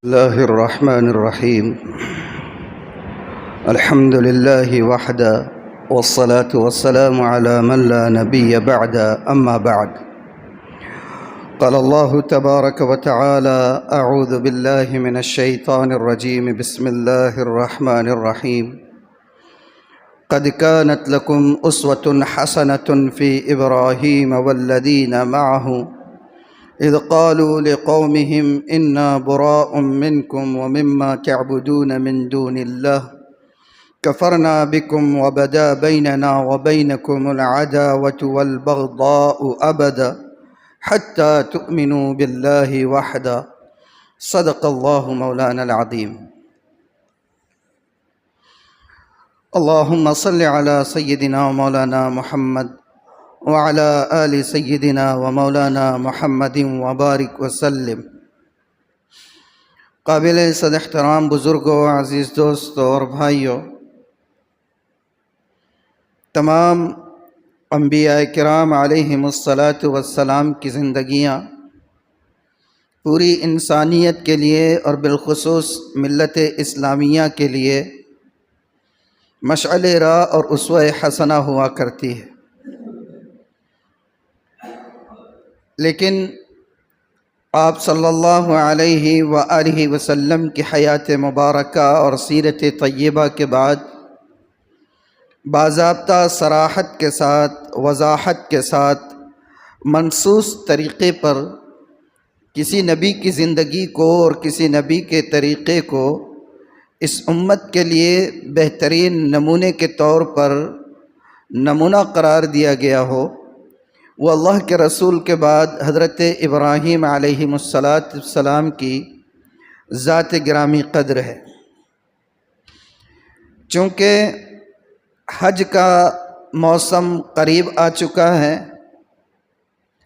الله الرحمن الرحيم. الحمد لله وحده والصلاة والسلام على من لا نبي بعد. أما بعد، قال الله تبارك وتعالى: أعوذ بالله من الشيطان الرجيم. بسم الله الرحمن الرحيم. قد كانت لكم أسوة حسنة في إبراهيم والذين معه إذ قالوا لقومهم إنا براء منكم ومما تعبدون من دون الله كفرنا بكم وبدا بيننا وبينكم العداوة والبغضاء أبدا حتى تؤمنوا بالله وحده. صدق الله مولانا العظيم. اللهم صل على سيدنا ومولانا محمد وعلى آل سيدنا ومولانا محمد وبارک وسلم. قابل صد احترام بزرگوں، عزیز دوستوں اور بھائیوں، تمام انبیاء کرام علیہم الصلاۃ والسلام کی زندگیاں پوری انسانیت کے لیے اور بالخصوص ملت اسلامیہ کے لیے مشعل راہ اور اسوہ حسنہ ہوا کرتی ہے. لیکن آپ صلی اللہ علیہ وآلہ وسلم کی حیات مبارکہ اور سیرت طیبہ کے بعد باضابطہ صراحت کے ساتھ، وضاحت کے ساتھ، منصوص طریقے پر کسی نبی کی زندگی کو اور کسی نبی کے طریقے کو اس امت کے لیے بہترین نمونے کے طور پر نمونہ قرار دیا گیا ہو، وہ اللہ کے رسول کے بعد حضرت ابراہیم علیہ السلام کی ذات گرامی قدر ہے. چونکہ حج کا موسم قریب آ چکا ہے،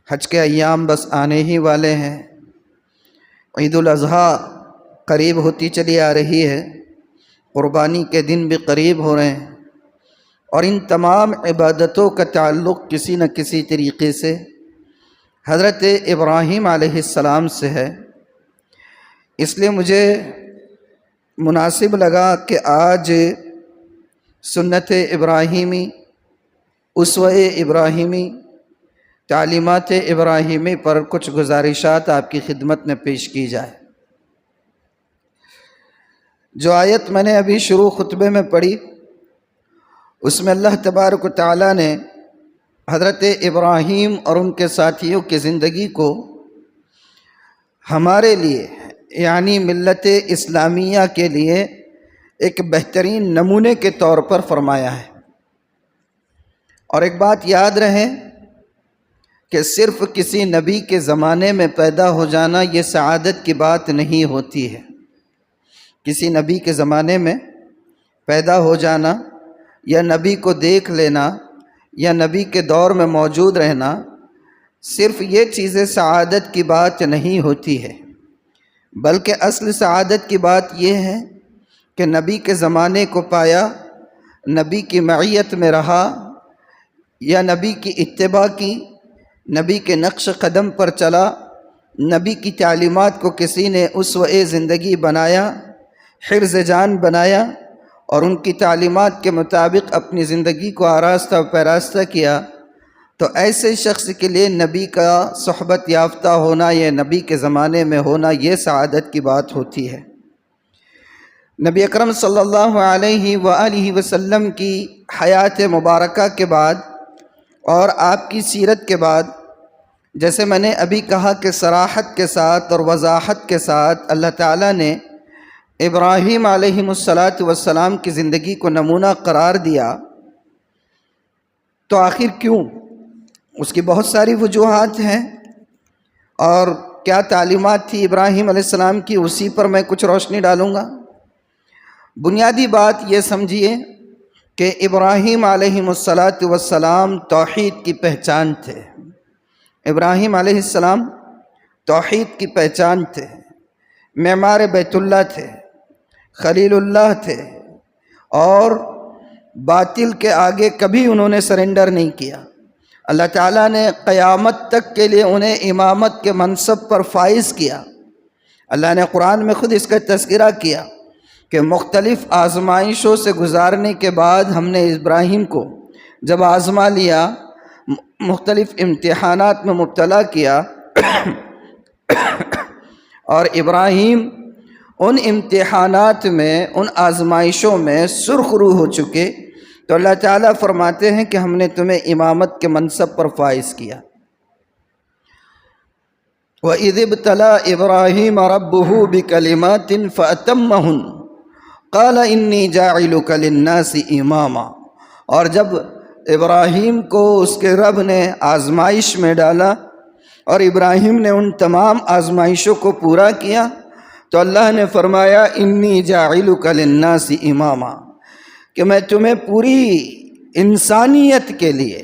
حج کے ایام بس آنے ہی والے ہیں، عید الاضحیٰ قریب ہوتی چلی آ رہی ہے، قربانی کے دن بھی قریب ہو رہے ہیں، اور ان تمام عبادتوں کا تعلق کسی نہ کسی طریقے سے حضرت ابراہیم علیہ السلام سے ہے. اس لیے مجھے مناسب لگا کہ آج سنت ابراہیمی، اسوہ ابراہیمی، تعلیمات ابراہیمی پر کچھ گزارشات آپ کی خدمت میں پیش کی جائے. جو آیت میں نے ابھی شروع خطبے میں پڑھی، اس میں اللہ تبارک و تعالیٰ نے حضرت ابراہیم اور ان کے ساتھیوں کی زندگی کو ہمارے لیے یعنی ملت اسلامیہ کے لیے ایک بہترین نمونے کے طور پر فرمایا ہے. اور ایک بات یاد رہے کہ صرف کسی نبی کے زمانے میں پیدا ہو جانا یہ سعادت کی بات نہیں ہوتی ہے. کسی نبی کے زمانے میں پیدا ہو جانا یا نبی کو دیکھ لینا یا نبی کے دور میں موجود رہنا، صرف یہ چیزیں سعادت کی بات نہیں ہوتی ہے، بلکہ اصل سعادت کی بات یہ ہے کہ نبی کے زمانے کو پایا، نبی کی معیت میں رہا، یا نبی کی اتباع کی، نبی کے نقش قدم پر چلا، نبی کی تعلیمات کو کسی نے اسوہ زندگی بنایا، حرز جان بنایا، اور ان کی تعلیمات کے مطابق اپنی زندگی کو آراستہ و پیراستہ کیا، تو ایسے شخص کے لیے نبی کا صحبت یافتہ ہونا، یہ نبی کے زمانے میں ہونا، یہ سعادت کی بات ہوتی ہے. نبی اکرم صلی اللہ علیہ وآلہ وسلم کی حیات مبارکہ کے بعد اور آپ کی سیرت کے بعد، جیسے میں نے ابھی کہا کہ صراحت کے ساتھ اور وضاحت کے ساتھ اللہ تعالیٰ نے ابراہیم علیہ السلام کی زندگی کو نمونہ قرار دیا، تو آخر کیوں؟ اس کی بہت ساری وجوہات ہیں، اور کیا تعلیمات تھی ابراہیم علیہ السلام کی، اسی پر میں کچھ روشنی ڈالوں گا. بنیادی بات یہ سمجھیے کہ ابراہیم علیہ السلام توحید کی پہچان تھے. ابراہیم علیہ السلام توحید کی پہچان تھے، معمار بیت اللہ تھے، خلیل اللہ تھے، اور باطل کے آگے کبھی انہوں نے سرنڈر نہیں کیا. اللہ تعالیٰ نے قیامت تک کے لیے انہیں امامت کے منصب پر فائز کیا. اللہ نے قرآن میں خود اس کا تذکرہ کیا کہ مختلف آزمائشوں سے گزارنے کے بعد ہم نے ابراہیم کو جب آزما لیا، مختلف امتحانات میں مبتلا کیا اور ابراہیم ان امتحانات میں، ان آزمائشوں میں سرخ رو ہو چکے، تو اللہ تعالیٰ فرماتے ہیں کہ ہم نے تمہیں امامت کے منصب پر فائز کیا۔ وَإِذِ ابْتَلَىٰ إِبْرَاهِيمَ رَبُّهُ بِكَلِمَاتٍ فَأَتَمَّهُنَّ قَالَ إِنِّي جَاعِلُكَ لِلنَّاسِ إِمَامًا، اور جب ابراہیم کو اس کے رب نے آزمائش میں ڈالا اور ابراہیم نے ان تمام آزمائشوں کو پورا کیا، تو اللہ نے فرمایا انی جاعلک للناس اماما، کہ میں تمہیں پوری انسانیت کے لیے،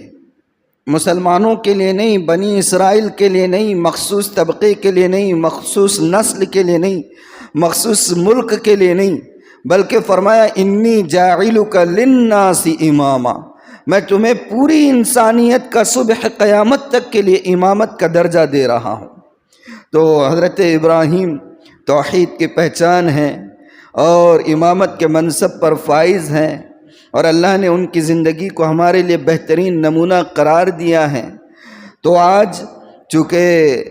مسلمانوں کے لیے نہیں، بنی اسرائیل کے لیے نہیں، مخصوص طبقے کے لیے نہیں، مخصوص نسل کے لیے نہیں، مخصوص ملک کے لیے نہیں، بلکہ فرمایا انی جاعلک للناس اماما، میں تمہیں پوری انسانیت کا صبح قیامت تک کے لیے امامت کا درجہ دے رہا ہوں۔ تو حضرت ابراہیم توحید کی پہچان ہیں اور امامت کے منصب پر فائز ہیں، اور اللہ نے ان کی زندگی کو ہمارے لیے بہترین نمونہ قرار دیا ہے۔ تو آج چونکہ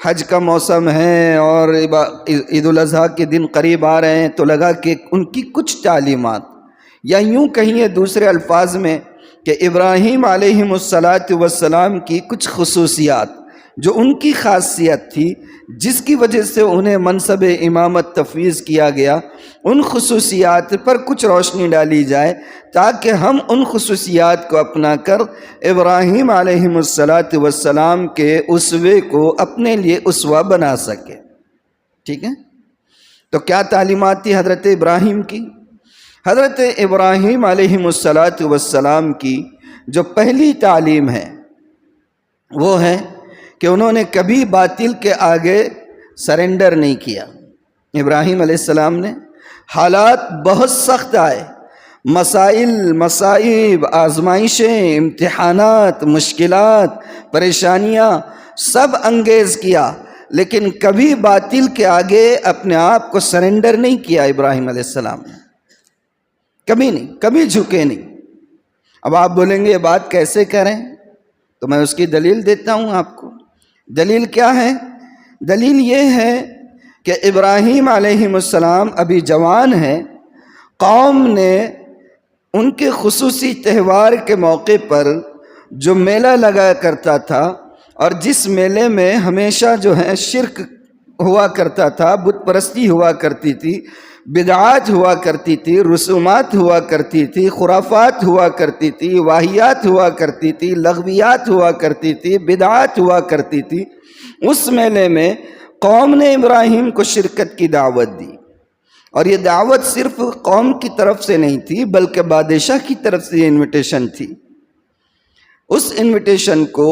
حج کا موسم ہے اور عید الاضحیٰ کے دن قریب آ رہے ہیں، تو لگا کہ ان کی کچھ تعلیمات، یا یوں کہیے دوسرے الفاظ میں کہ ابراہیم علیہ السلام کی کچھ خصوصیات جو ان کی خاصیت تھی، جس کی وجہ سے انہیں منصب امامت تفویض کیا گیا، ان خصوصیات پر کچھ روشنی ڈالی جائے تاکہ ہم ان خصوصیات کو اپنا کر ابراہیم علیہ السلام کے اسوے کو اپنے لیے اسوہ بنا سکیں۔ ٹھیک ہے؟ تو کیا تعلیمات تھی حضرت ابراہیم کی؟ حضرت ابراہیم علیہ السلام کی جو پہلی تعلیم ہے وہ ہے کہ انہوں نے کبھی باطل کے آگے سرنڈر نہیں کیا۔ ابراہیم علیہ السلام نے حالات بہت سخت آئے، مسائل، مصائب، آزمائشیں، امتحانات، مشکلات، پریشانیاں سب انگیز کیا، لیکن کبھی باطل کے آگے اپنے آپ کو سرنڈر نہیں کیا ابراہیم علیہ السلام نے، کبھی نہیں، کبھی جھکے نہیں۔ اب آپ بولیں گے یہ بات کیسے کریں؟ تو میں اس کی دلیل دیتا ہوں آپ کو۔ دلیل کیا ہے؟ دلیل یہ ہے کہ ابراہیم علیہ السلام ابھی جوان ہیں، قوم نے ان کے خصوصی تہوار کے موقع پر جو میلہ لگا کرتا تھا، اور جس میلے میں ہمیشہ جو ہے شرک ہوا کرتا تھا، بت پرستی ہوا کرتی تھی، بدعات ہوا کرتی تھی، رسومات ہوا کرتی تھی، خرافات ہوا کرتی تھی، واہیات ہوا کرتی تھی، لغویات ہوا کرتی تھی، بدعات ہوا کرتی تھی، اس میلے میں قوم نے ابراہیم کو شرکت کی دعوت دی، اور یہ دعوت صرف قوم کی طرف سے نہیں تھی بلکہ بادشاہ کی طرف سے یہ انویٹیشن تھی۔ اس انویٹیشن کو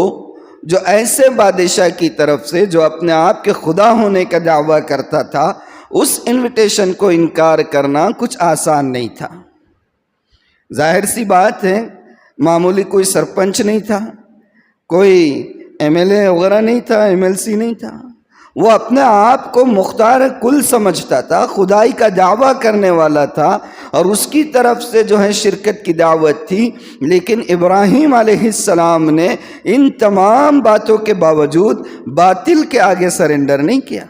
جو ایسے بادشاہ کی طرف سے جو اپنے آپ کے خدا ہونے کا دعویٰ کرتا تھا، اس انویٹیشن کو انکار کرنا کچھ آسان نہیں تھا۔ ظاہر سی بات ہے، معمولی کوئی سرپنچ نہیں تھا، کوئی ایم ایل اے وغیرہ نہیں تھا، ایم ایل سی نہیں تھا، وہ اپنے آپ کو مختار کل سمجھتا تھا، خدائی کا دعویٰ کرنے والا تھا، اور اس کی طرف سے جو ہے شرکت کی دعوت تھی۔ لیکن ابراہیم علیہ السلام نے ان تمام باتوں کے باوجود باطل کے آگے سرنڈر نہیں کیا۔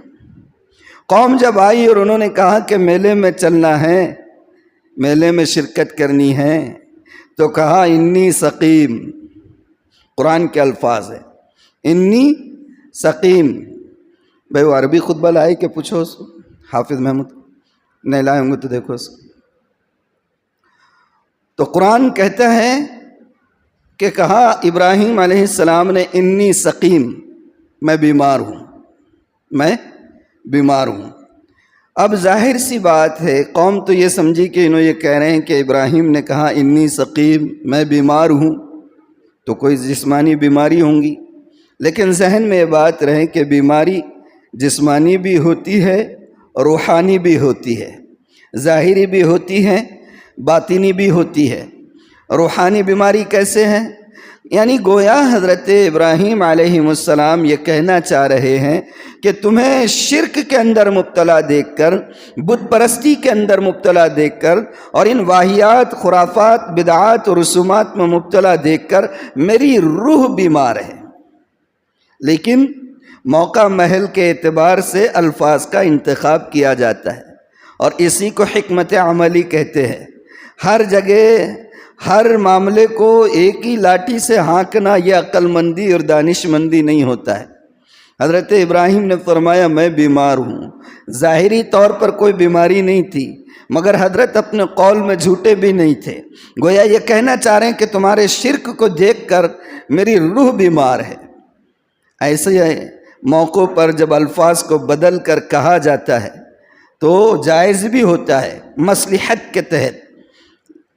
قوم جب آئی اور انہوں نے کہا کہ میلے میں چلنا ہے، میلے میں شرکت کرنی ہے، تو کہا انی سقیم، قرآن کے الفاظ ہے انی سقیم۔ بھائی وہ عربی خطبہ لائے کہ پوچھو اس کو، حافظ محمود نہیں لائے ہوں گے تو دیکھو اس کو۔ تو قرآن کہتا ہے کہ کہا ابراہیم علیہ السلام نے انی سقیم، میں بیمار ہوں، میں بیمار ہوں۔ اب ظاہر سی بات ہے، قوم تو یہ سمجھی کہ انہوں یہ کہہ رہے ہیں کہ ابراہیم نے کہا انی سقیم، میں بیمار ہوں، تو کوئی جسمانی بیماری ہوں گی، لیکن ذہن میں یہ بات رہے کہ بیماری جسمانی بھی ہوتی ہے، روحانی بھی ہوتی ہے، ظاہری بھی ہوتی ہے، باطنی بھی ہوتی ہے۔ روحانی بیماری کیسے ہے؟ یعنی گویا حضرت ابراہیم علیہ السلام یہ کہنا چاہ رہے ہیں کہ تمہیں شرک کے اندر مبتلا دیکھ کر، بت پرستی کے اندر مبتلا دیکھ کر، اور ان واہیات، خرافات، بدعات اور رسومات میں مبتلا دیکھ کر میری روح بیمار ہے۔ لیکن موقع محل کے اعتبار سے الفاظ کا انتخاب کیا جاتا ہے، اور اسی کو حکمت عملی کہتے ہیں۔ ہر جگہ ہر معاملے کو ایک ہی لاٹھی سے ہانکنا یہ عقل مندی اور دانش مندی نہیں ہوتا ہے۔ حضرت ابراہیم نے فرمایا میں بیمار ہوں۔ ظاہری طور پر کوئی بیماری نہیں تھی، مگر حضرت اپنے قول میں جھوٹے بھی نہیں تھے۔ گویا یہ کہنا چاہ رہے ہیں کہ تمہارے شرک کو دیکھ کر میری روح بیمار ہے۔ ایسے موقعوں پر جب الفاظ کو بدل کر کہا جاتا ہے تو جائز بھی ہوتا ہے مصلحت کے تحت،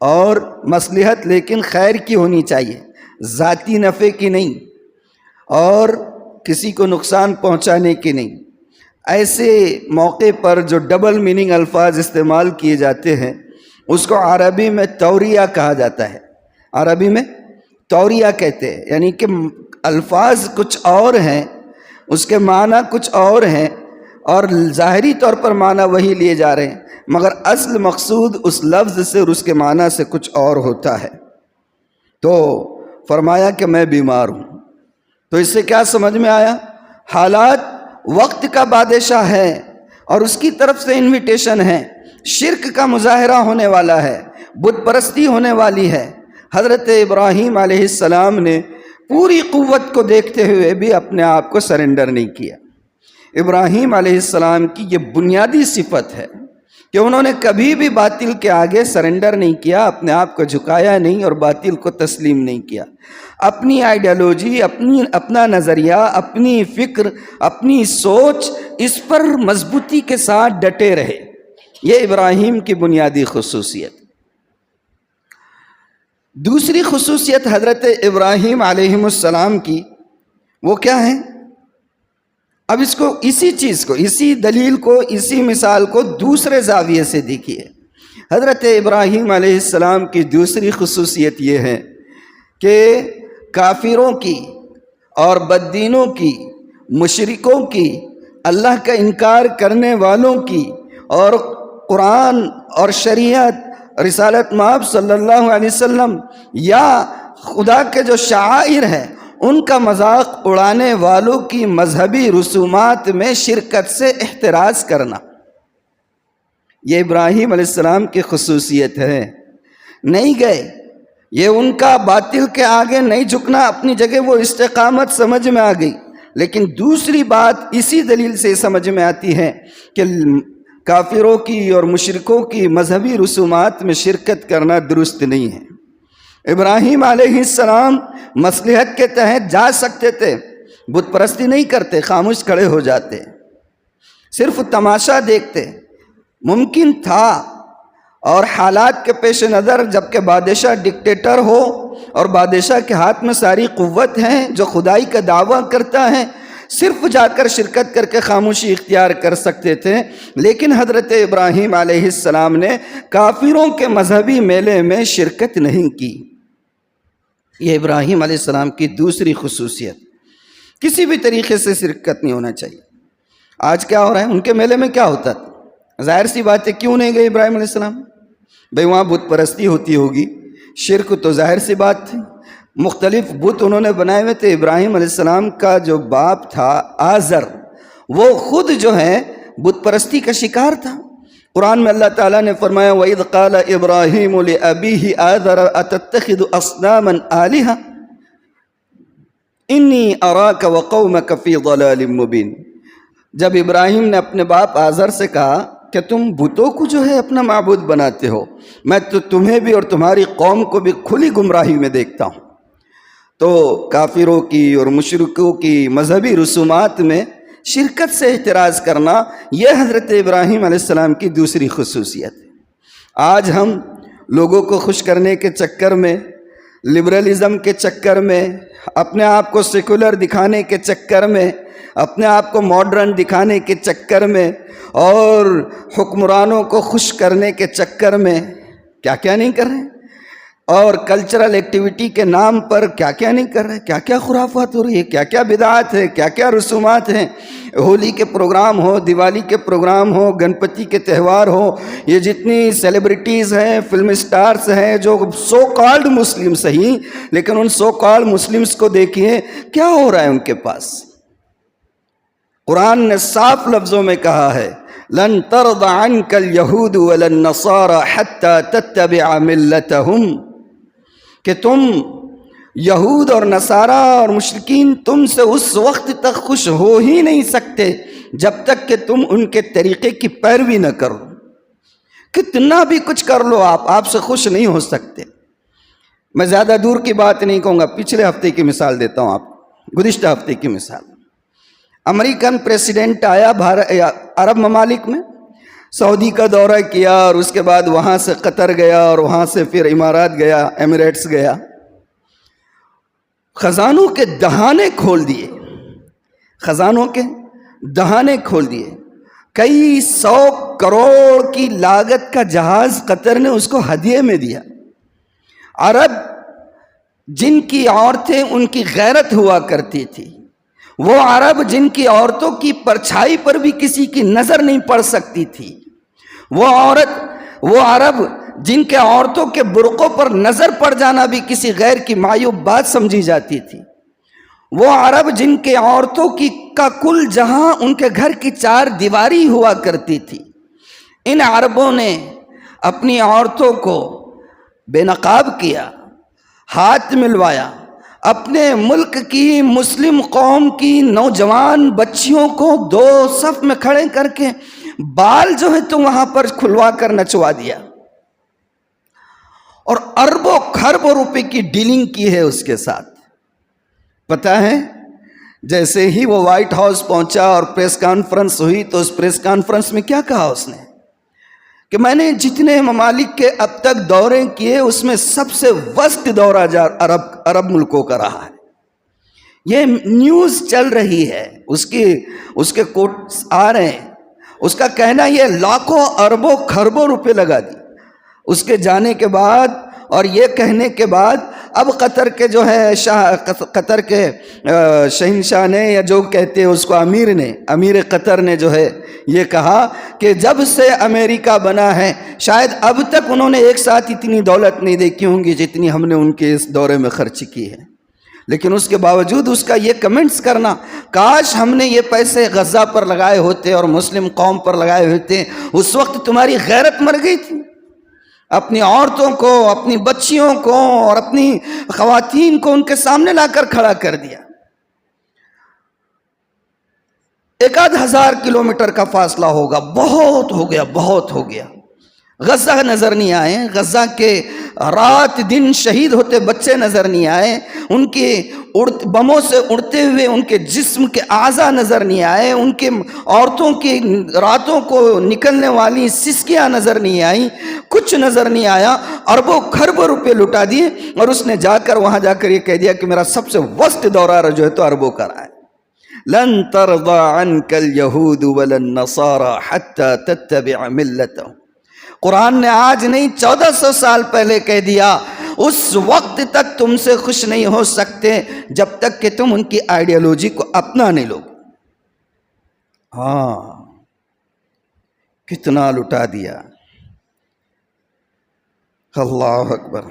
اور مصلحت لیکن خیر کی ہونی چاہیے، ذاتی نفع کی نہیں اور کسی کو نقصان پہنچانے کی نہیں۔ ایسے موقع پر جو ڈبل میننگ الفاظ استعمال کیے جاتے ہیں اس کو عربی میں توریہ کہا جاتا ہے۔ عربی میں توریہ کہتے ہیں، یعنی کہ الفاظ کچھ اور ہیں، اس کے معنی کچھ اور ہیں، اور ظاہری طور پر معنی وہی لیے جا رہے ہیں، مگر اصل مقصود اس لفظ سے اور اس کے معنی سے کچھ اور ہوتا ہے۔ تو فرمایا کہ میں بیمار ہوں۔ تو اس سے کیا سمجھ میں آیا؟ حالات وقت کا بادشاہ ہے اور اس کی طرف سے انویٹیشن ہے، شرک کا مظاہرہ ہونے والا ہے، بت پرستی ہونے والی ہے۔ حضرت ابراہیم علیہ السلام نے پوری قوت کو دیکھتے ہوئے بھی اپنے آپ کو سرنڈر نہیں کیا۔ ابراہیم علیہ السلام کی یہ بنیادی صفت ہے کہ انہوں نے کبھی بھی باطل کے آگے سرنڈر نہیں کیا، اپنے آپ کو جھکایا نہیں اور باطل کو تسلیم نہیں کیا۔ اپنی آئیڈیالوجی، اپنا نظریہ، اپنی فکر، اپنی سوچ، اس پر مضبوطی کے ساتھ ڈٹے رہے۔ یہ ابراہیم کی بنیادی خصوصیت۔ دوسری خصوصیت حضرت ابراہیم علیہ السلام کی وہ کیا ہے؟ اب اس کو، اسی چیز کو، اسی دلیل کو، اسی مثال کو دوسرے زاویے سے دیکھیے۔ حضرت ابراہیم علیہ السلام کی دوسری خصوصیت یہ ہے کہ کافروں کی اور بددینوں کی، مشرکوں کی، اللہ کا انکار کرنے والوں کی اور قرآن اور شریعت، رسالت مآب صلی اللہ علیہ وسلم یا خدا کے جو شعائر ہیں ان کا مذاق اڑانے والوں کی مذہبی رسومات میں شرکت سے احتراز کرنا، یہ ابراہیم علیہ السلام کی خصوصیت ہے۔ نہیں گئے، یہ ان کا باطل کے آگے نہیں جھکنا، اپنی جگہ وہ استقامت سمجھ میں آ گئی۔ لیکن دوسری بات اسی دلیل سے سمجھ میں آتی ہے کہ کافروں کی اور مشرکوں کی مذہبی رسومات میں شرکت کرنا درست نہیں ہے۔ ابراہیم علیہ السلام مصلحت کے تحت جا سکتے تھے، بت پرستی نہیں کرتے، خاموش کھڑے ہو جاتے، صرف تماشا دیکھتے، ممکن تھا۔ اور حالات کے پیش نظر جبکہ بادشاہ ڈکٹیٹر ہو اور بادشاہ کے ہاتھ میں ساری قوت ہے، جو خدائی کا دعویٰ کرتا ہے، صرف جا کر شرکت کر کے خاموشی اختیار کر سکتے تھے۔ لیکن حضرت ابراہیم علیہ السلام نے کافروں کے مذہبی میلے میں شرکت نہیں کی۔ یہ ابراہیم علیہ السلام کی دوسری خصوصیت، کسی بھی طریقے سے شرکت نہیں ہونا چاہیے۔ آج کیا ہو رہا ہے؟ ان کے میلے میں کیا ہوتا تھا؟ ظاہر سی بات ہے، کیوں نہیں گئے ابراہیم علیہ السلام؟ بھئی وہاں بت پرستی ہوتی ہوگی، شرک تو ظاہر سی بات تھی، مختلف بت انہوں نے بنائے ہوئے تھے۔ ابراہیم علیہ السلام کا جو باپ تھا آزر، وہ خود جو ہے بت پرستی کا شکار تھا۔ قرآن میں اللہ تعالیٰ نے فرمایا وَإِذْ قَالَ إِبْرَاهِيمُ لِأَبِيهِ آزَرَ أَتَتَّخِذُ أَصْنَامًا آلِهَةً إِنِّي أَرَاكَ وَقَوْمَكَ فِي ضَلَالٍ مُبِينٍ۔ جب ابراہیم نے اپنے باپ آزر سے کہا کہ تم بتوں کو جو ہے اپنا معبود بناتے ہو، میں تو تمہیں بھی اور تمہاری قوم کو بھی کھلی گمراہی میں دیکھتا ہوں۔ تو کافروں کی اور مشرکوں کی مذہبی رسومات میں شرکت سے احتراز کرنا، یہ حضرت ابراہیم علیہ السلام کی دوسری خصوصیت ہے۔ آج ہم لوگوں کو خوش کرنے کے چکر میں، لبرلزم کے چکر میں، اپنے آپ کو سیکولر دکھانے کے چکر میں، اپنے آپ کو ماڈرن دکھانے کے چکر میں اور حکمرانوں کو خوش کرنے کے چکر میں کیا کیا نہیں کر رہے ہیں۔ اور کلچرل ایکٹیویٹی کے نام پر کیا کیا نہیں کر رہے، کیا کیا خرافات ہو رہی ہے، کیا کیا بدعات ہے، کیا کیا رسومات ہیں. ہولی کے پروگرام ہو، دیوالی کے پروگرام ہو، گنپتی کے تہوار ہو، یہ جتنی سیلیبریٹیز ہیں، فلم اسٹارز ہیں جو سو کالڈ مسلم صحیح، لیکن ان سو کالڈ مسلمز کو دیکھیے کیا ہو رہا ہے ان کے پاس. قرآن نے صاف لفظوں میں کہا ہے لن ترضى عنك اليهود ولا النصارى حتى تتبع ملتهم، کہ تم یہود اور نصارہ اور مشرکین تم سے اس وقت تک خوش ہو ہی نہیں سکتے جب تک کہ تم ان کے طریقے کی پیروی نہ کرو. کتنا بھی کچھ کر لو آپ سے خوش نہیں ہو سکتے. میں زیادہ دور کی بات نہیں کہوں گا، پچھلے ہفتے کی مثال دیتا ہوں آپ، گزشتہ ہفتے کی مثال. امریکن پریسیڈنٹ آیا عرب ممالک میں، سعودی کا دورہ کیا اور اس کے بعد وہاں سے قطر گیا اور وہاں سے پھر امارات گیا، ایمریٹس گیا. خزانوں کے دہانے کھول دیے، خزانوں کے دہانے کھول دیے. کئی 100 کروڑ کی لاگت کا جہاز قطر نے اس کو ہدیے میں دیا. عرب جن کی عورتیں ان کی غیرت ہوا کرتی تھی، وہ عرب جن کی عورتوں کی پرچھائی پر بھی کسی کی نظر نہیں پڑ سکتی تھی، وہ عرب جن کے عورتوں کے برقعوں پر نظر پڑ جانا بھی کسی غیر کی معیوب بات سمجھی جاتی تھی، وہ عرب جن کے عورتوں کا کل جہاں ان کے گھر کی 4 دیواری ہوا کرتی تھی، ان عربوں نے اپنی عورتوں کو بے نقاب کیا، ہاتھ ملوایا. اپنے ملک کی مسلم قوم کی نوجوان بچیوں کو 2 صف میں کھڑے کر کے بال جو ہے تو وہاں پر کھلوا کر نچوا دیا، اور اربوں خربوں روپے کی ڈیلنگ کی ہے اس کے ساتھ. پتہ ہے جیسے ہی وہ وائٹ ہاؤس پہنچا اور پریس کانفرنس ہوئی تو اس پریس کانفرنس میں کیا کہا اس نے کہ میں نے جتنے ممالک کے اب تک دورے کیے اس میں سب سے ورسٹ دورہ عرب ملکوں کا رہا ہے. یہ نیوز چل رہی ہے، اس کے کوٹس آ رہے ہیں. اس کا کہنا یہ لاکھوں اربوں خربوں روپے لگا دی. اس کے جانے کے بعد اور یہ کہنے کے بعد اب قطر کے جو ہے قطر کے شہنشاہ نے، یا جو کہتے ہیں اس کو امیر قطر نے جو ہے یہ کہا کہ جب سے امریکہ بنا ہے شاید اب تک انہوں نے ایک ساتھ اتنی دولت نہیں دیکھی ہوں گی جتنی ہم نے ان کے اس دورے میں خرچ کی ہے. لیکن اس کے باوجود اس کا یہ کمنٹس کرنا، کاش ہم نے یہ پیسے غزہ پر لگائے ہوتے اور مسلم قوم پر لگائے ہوتے، اس وقت تمہاری غیرت مر گئی تھی. اپنی عورتوں کو، اپنی بچیوں کو اور اپنی خواتین کو ان کے سامنے لا کر کھڑا کر دیا. 1,000 کلومیٹر کا فاصلہ ہوگا، بہت ہو گیا. غزہ نظر نہیں آئے، غزہ کے رات دن شہید ہوتے بچے نظر نہیں آئے، ان کے بموں سے اڑتے ہوئے ان کے جسم کے اعضاء نظر نہیں آئے، ان کے عورتوں کی راتوں کو نکلنے والی سسکیاں نظر نہیں آئیں، کچھ نظر نہیں آیا. اربوں خربوں روپے لٹا دیے اور اس نے وہاں جا کر یہ کہہ دیا کہ میرا سب سے ورسٹ دورہ جو ہے تو اربوں کا رہا ہے. لن ترضى عنك اليهود ولا النصارى حتى تتبع ملتهم. قرآن نے آج نہیں 1400 سال پہلے کہہ دیا اس وقت تک تم سے خوش نہیں ہو سکتے جب تک کہ تم ان کی آئیڈیالوجی کو اپنا نہیں لو. ہاں کتنا لٹا دیا. اللہ اکبر.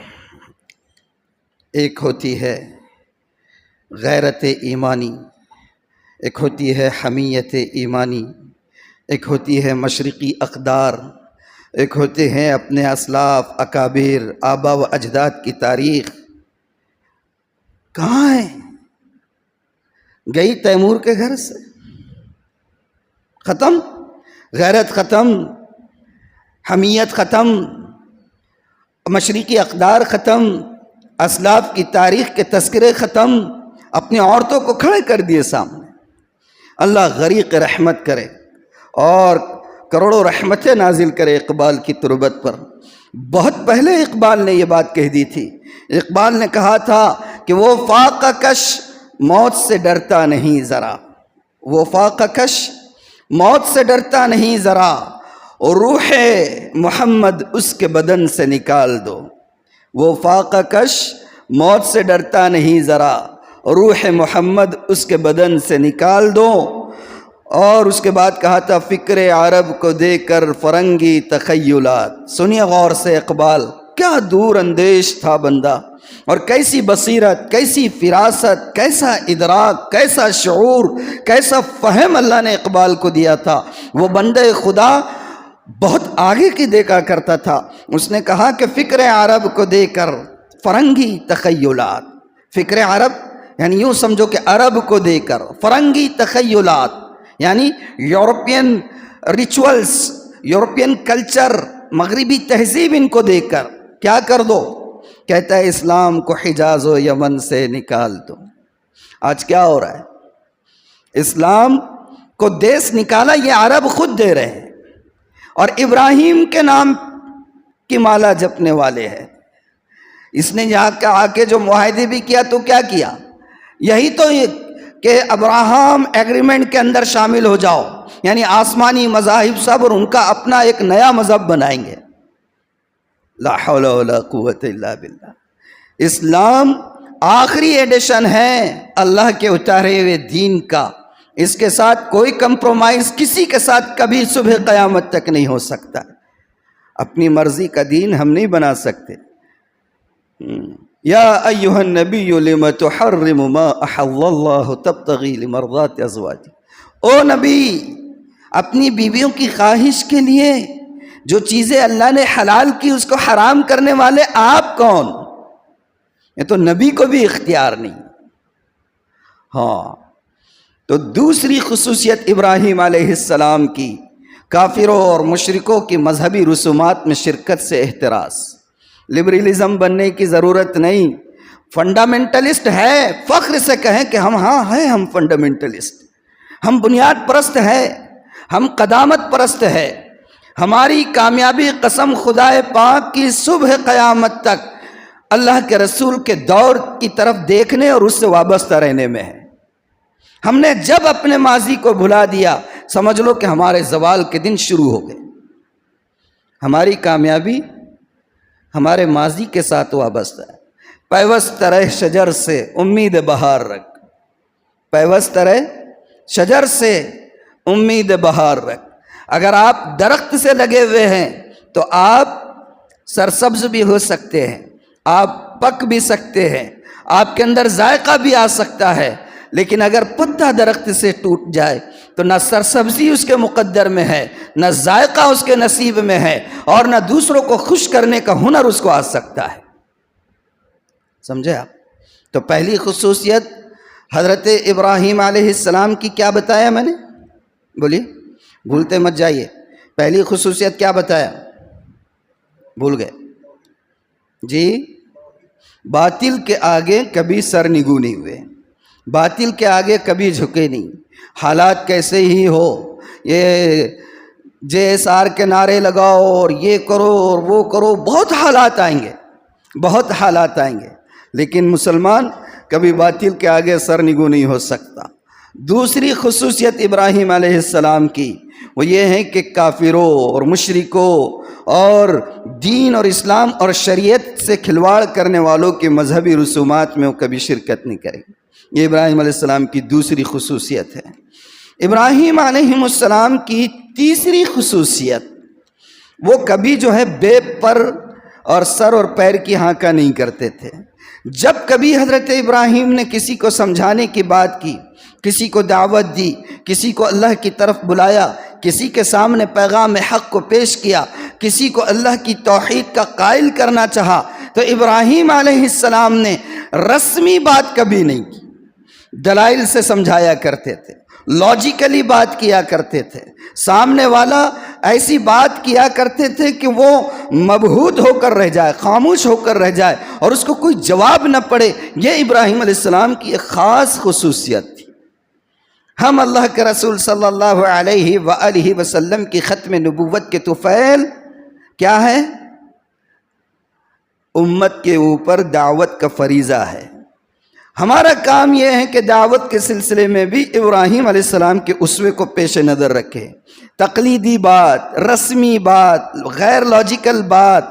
ایک ہوتی ہے غیرت ایمانی، ایک ہوتی ہے حمیت ایمانی، ایک ہوتی ہے مشرقی اقدار، ایک ہوتے ہیں اپنے اسلاف اکابر آبا و اجداد کی تاریخ. کہاں ہے؟ گئی تیمور کے گھر سے، ختم. غیرت ختم، حمیت ختم، مشرقی اقدار ختم، اسلاف کی تاریخ کے تذکرے ختم، اپنی عورتوں کو کھڑے کر دیے سامنے. اللہ غریق رحمت کرے اور کروڑوں رحمتیں نازل کرے اقبال کی تربت پر. بہت پہلے اقبال نے یہ بات کہہ دی تھی. اقبال نے کہا تھا کہ وہ فاقہ کش موت سے ڈرتا نہیں ذرا، وہ فاقہ کش موت سے ڈرتا نہیں ذرا، اور روح محمد اس کے بدن سے نکال دو. وہ فاقہ کش موت سے ڈرتا نہیں ذرا، روح محمد اس کے بدن سے نکال دو۔ اور اس کے بعد کہا تھا فکر عرب کو دے کر فرنگی تخیلات۔ سنیے غور سے اقبال، کیا دور اندیش تھا بندہ، اور کیسی بصیرت، کیسی فراست، کیسا ادراک، کیسا شعور، کیسا فہم اللہ نے اقبال کو دیا تھا۔ وہ بندے خدا بہت آگے کی دیکھا کرتا تھا۔ اس نے کہا کہ فکر عرب کو دے کر فرنگی تخیلات، فکر عرب یعنی یوں سمجھو کہ عرب کو دے کر، فرنگی تخیلات یعنی یورپین ریچولز، یورپین کلچر، مغربی تہذیب ان کو دے کر کیا کر دو؟ کہتا ہے اسلام کو حجاز و یمن سے نکال دو۔ آج کیا ہو رہا ہے؟ اسلام کو دیس نکالا یہ عرب خود دے رہے ہیں، اور ابراہیم کے نام کی مالا جپنے والے ہیں۔ اس نے یہاں کا آ کے جو معاہدے بھی کیا تو کیا کیا؟ یہی تو کہ ابراہم ایگریمنٹ کے اندر شامل ہو جاؤ، یعنی آسمانی مذاہب سب اور ان کا اپنا ایک نیا مذہب بنائیں گے۔ لا حول ولا قوت الا باللہ۔ اسلام آخری ایڈیشن ہے اللہ کے اتارے ہوئے دین کا، اس کے ساتھ کوئی کمپرومائز کسی کے ساتھ کبھی صبح قیامت تک نہیں ہو سکتا۔ اپنی مرضی کا دین ہم نہیں بنا سکتے۔ یا ایہا النبی لم تحرم ما احل اللہ تبتغی لمرضات ازواج۔ او نبی، اپنی بیویوں کی خواہش کے لیے جو چیزیں اللہ نے حلال کی اس کو حرام کرنے والے آپ کون؟ یہ تو نبی کو بھی اختیار نہیں۔ ہاں، تو دوسری خصوصیت ابراہیم علیہ السلام کی کافروں اور مشرکوں کی مذہبی رسومات میں شرکت سے احتراز۔ لبرلزم بننے کی ضرورت نہیں، فنڈامنٹلسٹ ہے، فخر سے کہیں کہ ہم فنڈامنٹلسٹ، ہم بنیاد پرست ہے، ہم قدامت پرست ہے۔ ہماری کامیابی قسم خدا پاک کی صبح قیامت تک اللہ کے رسول کے دور کی طرف دیکھنے اور اس سے وابستہ رہنے میں ہے۔ ہم نے جب اپنے ماضی کو بھلا دیا سمجھ لو کہ ہمارے زوال کے دن شروع ہو گئے۔ ہماری کامیابی ہمارے ماضی کے ساتھ وابستہ ہے۔ پیوست رہ شجر سے امید بہار رکھ، پیوست رہ شجر سے امید بہار رکھ۔ اگر آپ درخت سے لگے ہوئے ہیں تو آپ سرسبز بھی ہو سکتے ہیں، آپ پک بھی سکتے ہیں، آپ کے اندر ذائقہ بھی آ سکتا ہے، لیکن اگر پتا درخت سے ٹوٹ جائے تو نہ سرسبزی اس کے مقدر میں ہے، نہ ذائقہ اس کے نصیب میں ہے، اور نہ دوسروں کو خوش کرنے کا ہنر اس کو آ سکتا ہے۔ سمجھے آپ؟ تو پہلی خصوصیت حضرت ابراہیم علیہ السلام کی کیا بتایا میں نے؟ بولیے، بھولتے مت جائیے۔ پہلی خصوصیت کیا بتایا؟ بھول گئے جی؟ باطل کے آگے کبھی سر نگو نہیں ہوئے، باطل کے آگے کبھی جھکے نہیں، حالات کیسے ہی ہو۔ یہ JSR کے نعرے لگاؤ اور یہ کرو اور وہ کرو، بہت حالات آئیں گے، بہت حالات آئیں گے، لیکن مسلمان کبھی باطل کے آگے سر نگو نہیں ہو سکتا۔ دوسری خصوصیت ابراہیم علیہ السلام کی وہ یہ ہے کہ کافروں اور مشرکوں اور دین اور اسلام اور شریعت سے کھلواڑ کرنے والوں کے مذہبی رسومات میں وہ کبھی شرکت نہیں کرے۔ یہ ابراہیم علیہ السلام کی دوسری خصوصیت ہے۔ ابراہیم علیہ السلام کی تیسری خصوصیت، وہ کبھی بے پر اور سر اور پیر کی ہانکا نہیں کرتے تھے۔ جب کبھی حضرت ابراہیم نے کسی کو سمجھانے کی بات کی، کسی کو دعوت دی، کسی کو اللہ کی طرف بلایا، کسی کے سامنے پیغام حق کو پیش کیا، کسی کو اللہ کی توحید کا قائل کرنا چاہا، تو ابراہیم علیہ السلام نے رسمی بات کبھی نہیں کی، دلائل سے سمجھایا کرتے تھے، لاجیکلی بات کیا کرتے تھے، سامنے والا ایسی بات کیا کرتے تھے کہ وہ مبہوت ہو کر رہ جائے، خاموش ہو کر رہ جائے اور اس کو کوئی جواب نہ پڑے۔ یہ ابراہیم علیہ السلام کی ایک خاص خصوصیت تھی۔ ہم اللہ کے رسول صلی اللہ علیہ وآلہ وسلم کی ختم نبوت کے طفیل کیا ہے؟ امت کے اوپر دعوت کا فریضہ ہے، ہمارا کام یہ ہے کہ دعوت کے سلسلے میں بھی ابراہیم علیہ السلام کے اسوے کو پیش نظر رکھے. تقلیدی بات، رسمی بات، غیر لاجیکل بات،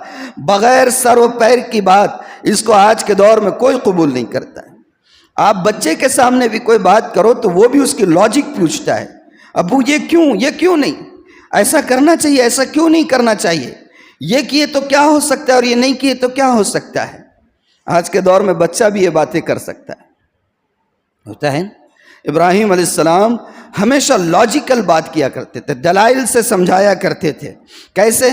بغیر سر و پیر کی بات، اس کو آج کے دور میں کوئی قبول نہیں کرتا ہے. آپ بچے کے سامنے بھی کوئی بات کرو تو وہ بھی اس کی لاجک پوچھتا ہے. ابو یہ کیوں نہیں، ایسا کرنا چاہیے، ایسا کیوں نہیں کرنا چاہیے، یہ کیے تو کیا ہو سکتا ہے اور یہ نہیں کیے تو کیا ہو سکتا ہے. آج کے دور میں بچہ بھی یہ باتیں کر سکتا ہے. ہوتا ہے. ابراہیم علیہ السلام ہمیشہ لاجیکل بات کیا کرتے تھے، دلائل سے سمجھایا کرتے تھے. کیسے؟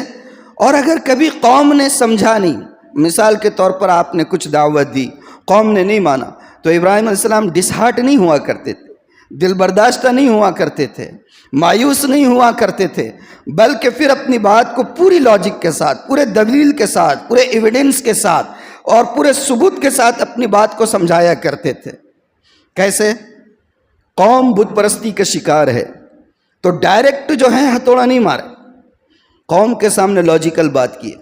اور اگر کبھی قوم نے سمجھا نہیں، مثال کے طور پر آپ نے کچھ دعوت دی، قوم نے نہیں مانا، تو ابراہیم علیہ السلام ڈسہارٹ نہیں ہوا کرتے تھے، دل برداشتہ نہیں ہوا کرتے تھے، مایوس نہیں ہوا کرتے تھے، بلکہ پھر اپنی بات کو پوری لاجک کے ساتھ، پورے دلیل کے ساتھ، پورے ایویڈنس کے ساتھ اور پورے ثبوت کے ساتھ اپنی بات کو سمجھایا کرتے تھے. کیسے؟ قوم بت پرستی کا شکار ہے تو ڈائریکٹ جو ہے ہتھوڑا نہیں مارے، قوم کے سامنے لاجیکل بات کی.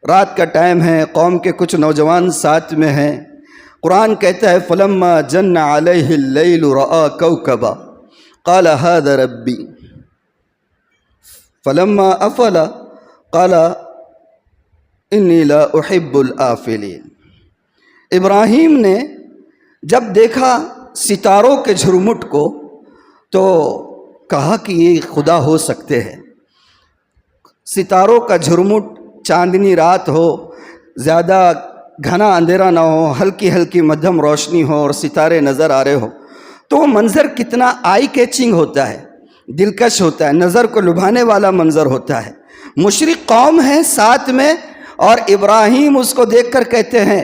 رات کا ٹائم ہے، قوم کے کچھ نوجوان ساتھ میں ہیں. قرآن کہتا ہے فلما جن علیہ اللیل رآ کوکبا قال هذا ربی فلما افل قال انی لا احب الآفلین. ابراہیم نے جب دیکھا ستاروں کے جھرمٹ کو تو کہا کہ یہ خدا ہو سکتے ہیں. ستاروں کا جھرمٹ، چاندنی رات ہو، زیادہ گھنا اندھیرا نہ ہو، ہلکی ہلکی مدھم روشنی ہو اور ستارے نظر آ رہے ہو تو وہ منظر کتنا آئی کیچنگ ہوتا ہے، دلکش ہوتا ہے، نظر کو لبھانے والا منظر ہوتا ہے. مشرک قوم ہے ساتھ میں اور ابراہیم اس کو دیکھ کر کہتے ہیں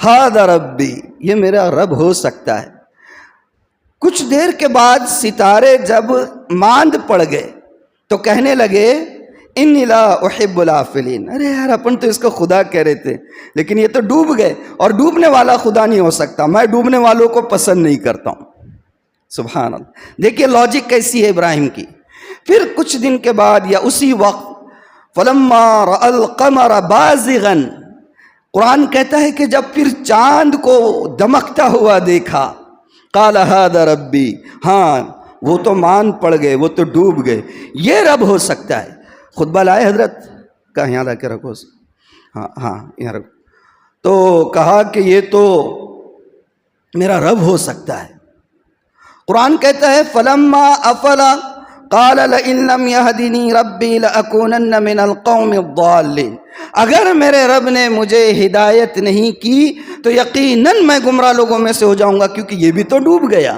ھذا ربی، یہ میرا رب ہو سکتا ہے. کچھ دیر کے بعد ستارے جب ماند پڑ گئے تو کہنے لگے انی لا احب الآفلین. ارے یار، اپن تو اس کو خدا کہہ رہے تھے لیکن یہ تو ڈوب گئے اور ڈوبنے والا خدا نہیں ہو سکتا، میں ڈوبنے والوں کو پسند نہیں کرتا ہوں. سبحان اللہ. دیکھیے لاجک کیسی ہے ابراہیم کی. پھر کچھ دن کے بعد یا اسی وقت فلما رأى القمر بازغا، قرآن کہتا ہے کہ جب پھر چاند کو دمکتا ہوا دیکھا قال هذا ربی، ہاں وہ تو مان پڑ گئے، وہ تو ڈوب گئے، یہ رب ہو سکتا ہے. خطبہ لائے حضرت؟ کہاں یہاں لا کے رکھو، ہاں یہاں رکھو. تو کہا کہ یہ تو میرا رب ہو سکتا ہے. قرآن کہتا ہے فلما افل قال لئن لم يهدني ربي لأكونن من القوم الضالين. اگر میرے رب نے مجھے ہدایت نہیں کی تو یقیناً میں گمراہ لوگوں میں سے ہو جاؤں گا، کیونکہ یہ بھی تو ڈوب گیا.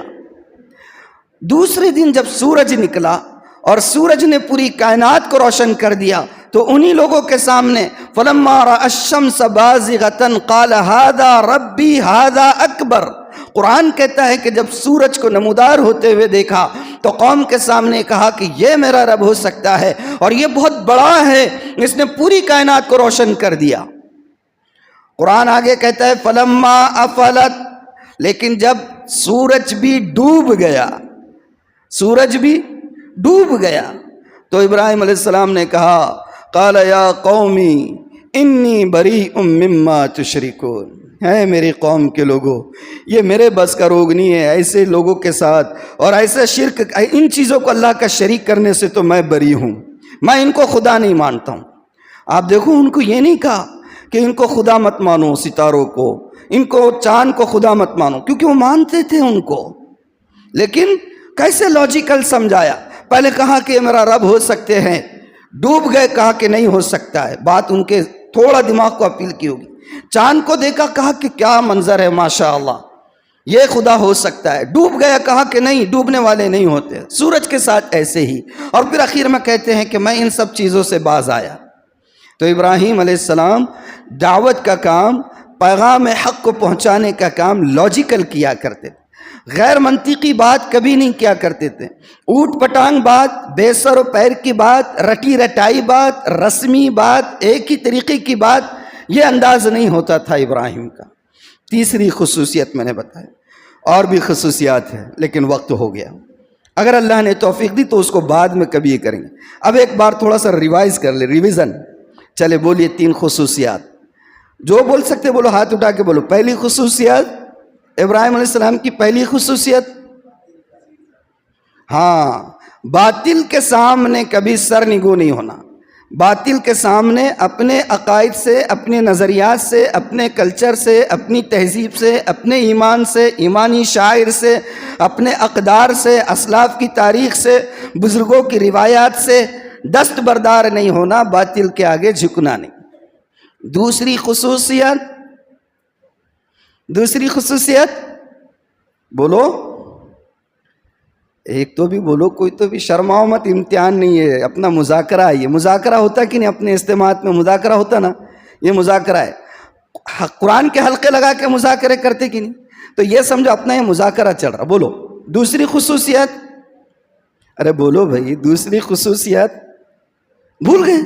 دوسرے دن جب سورج نکلا اور سورج نے پوری کائنات کو روشن کر دیا تو انہی لوگوں کے سامنے فلما رأى الشمس بازغة قال هذا ربي هذا اکبر. قرآن کہتا ہے کہ جب سورج کو نمودار ہوتے ہوئے دیکھا تو قوم کے سامنے کہا کہ یہ میرا رب ہو سکتا ہے اور یہ بہت بڑا ہے، اس نے پوری کائنات کو روشن کر دیا. قرآن آگے کہتا ہے فلما افلت، لیکن جب سورج بھی ڈوب گیا، سورج بھی ڈوب گیا تو ابراہیم علیہ السلام نے کہا قال یا قومی انی بریء مما تشرکون. ہے میری قوم کے لوگوں، یہ میرے بس کا روگ نہیں ہے، ایسے لوگوں کے ساتھ اور ایسا شرک، ان چیزوں کو اللہ کا شریک کرنے سے تو میں بری ہوں، میں ان کو خدا نہیں مانتا ہوں. آپ دیکھو، ان کو یہ نہیں کہا کہ ان کو خدا مت مانو، ستاروں کو، ان کو چاند کو خدا مت مانو، کیونکہ وہ مانتے تھے ان کو. لیکن کیسے لاجیکل سمجھایا. پہلے کہا کہ میرا رب ہو سکتے ہیں، ڈوب گئے کہا کہ نہیں ہو سکتا ہے. بات ان کے تھوڑا دماغ کو اپیل کی ہوگی. چاند کو دیکھا کہا کہ کیا منظر ہے، ماشاءاللہ یہ خدا ہو سکتا ہے. ڈوب گیا کہا کہ نہیں، ڈوبنے والے نہیں ہوتے. سورج کے ساتھ ایسے ہی. اور پھر آخر میں کہتے ہیں کہ میں ان سب چیزوں سے باز آیا. تو ابراہیم علیہ السلام دعوت کا کام، پیغام حق کو پہنچانے کا کام لاجیکل کیا کرتے تھے، غیر منطقی بات کبھی نہیں کیا کرتے تھے. اوٹ پٹانگ بات، بے سر و پیر کی بات، رٹی رٹائی بات، رسمی بات، ایک ہی طریقے کی بات، یہ انداز نہیں ہوتا تھا ابراہیم کا. تیسری خصوصیت میں نے بتایا، اور بھی خصوصیات ہیں لیکن وقت ہو گیا. اگر اللہ نے توفیق دی تو اس کو بعد میں کبھی کریں گے. اب ایک بار تھوڑا سا ریوائز کر لیں، ریویژن. چلے بولیے 3 خصوصیات. جو بول سکتے بولو، ہاتھ اٹھا کے بولو. پہلی خصوصیت ابراہیم علیہ السلام کی پہلی خصوصیت، ہاں، باطل کے سامنے کبھی سر نگو نہیں ہونا. باطل کے سامنے اپنے عقائد سے، اپنے نظریات سے، اپنے کلچر سے، اپنی تہذیب سے، اپنے ایمان سے، ایمانی شاعر سے، اپنے اقدار سے، اسلاف کی تاریخ سے، بزرگوں کی روایات سے دست بردار نہیں ہونا، باطل کے آگے جھکنا نہیں. دوسری خصوصیت بولو، ایک تو بھی بولو، کوئی تو بھی، شرماؤ مت، امتحان نہیں ہے، اپنا مذاکرہ ہے. یہ مذاکرہ ہوتا کہ نہیں؟ اپنے اجتماعات میں مذاکرہ ہوتا نا، یہ مذاکرہ ہے. قرآن کے حلقے لگا کے مذاکرے کرتے کہ نہیں؟ تو یہ سمجھو اپنا یہ مذاکرہ چل رہا. بولو دوسری خصوصیت، ارے بولو بھائی، دوسری خصوصیت بھول گئے.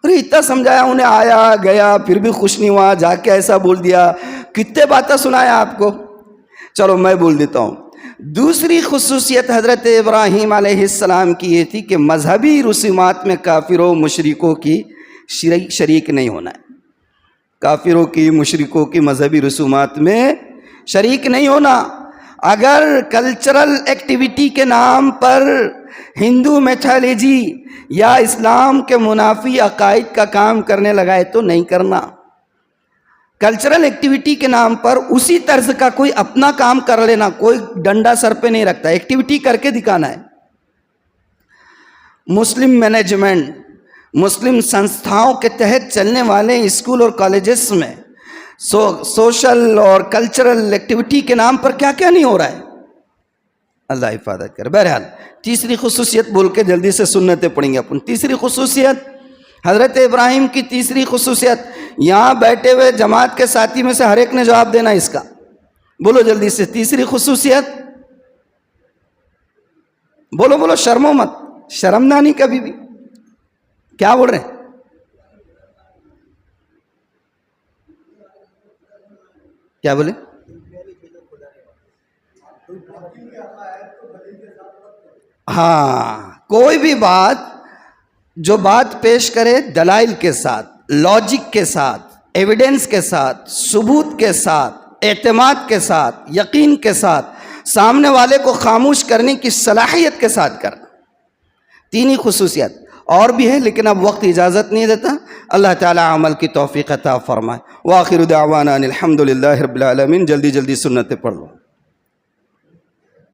ارے اتنا سمجھایا انہیں، آیا گیا پھر بھی خوش نہیں ہوا، جا کے ایسا بول دیا. کتنے باتیں سنایا آپ کو. چلو میں بول دیتا ہوں. دوسری خصوصیت حضرت ابراہیم علیہ السلام کی یہ تھی کہ مذہبی رسومات میں کافروں مشرکوں کی شریک نہیں ہونا ہے. کافروں کی، مشرکوں کی مذہبی رسومات میں شریک نہیں ہونا. اگر کلچرل ایکٹیویٹی کے نام پر ہندو میتھالوجی یا اسلام کے منافی عقائد کا کام کرنے لگائے تو نہیں کرنا. کلچرل ایکٹیویٹی کے نام پر اسی طرز کا کوئی اپنا کام کر لینا، کوئی ڈنڈا سر پہ نہیں رکھتا، ایکٹیویٹی کر کے دکھانا ہے. مسلم مینجمنٹ، مسلم سنستھاؤں کے تحت چلنے والے اسکول اور کالجز میں سوشل اور کلچرل ایکٹیویٹی کے نام پر کیا کیا نہیں ہو رہا ہے. اللہ حفاظت کرے. بہرحال تیسری خصوصیت بول کے جلدی سے سنتیں پڑھیں گے اپن. تیسری خصوصیت، حضرت ابراہیم کی تیسری خصوصیت، یہاں بیٹھے ہوئے جماعت کے ساتھی میں سے ہر ایک نے جواب دینا اس کا. بولو جلدی سے. تیسری خصوصیت بولو، بولو، شرمو مت، شرمنا نہیں کبھی بھی. کیا بول رہے ہیں؟ کیا بولے؟ ہاں، کوئی بھی بات، جو بات پیش کرے دلائل کے ساتھ، لاجک کے ساتھ، ایویڈنس کے ساتھ، ثبوت کے ساتھ، اعتماد کے ساتھ، یقین کے ساتھ، سامنے والے کو خاموش کرنے کی صلاحیت کے ساتھ کرنا. تینی خصوصیت اور بھی ہے لیکن اب وقت اجازت نہیں دیتا. اللہ تعالی عمل کی توفیق عطا فرمائے. وآخر دعوانا الحمدللہ رب العالمین. جلدی جلدی سنتیں پڑھ لو.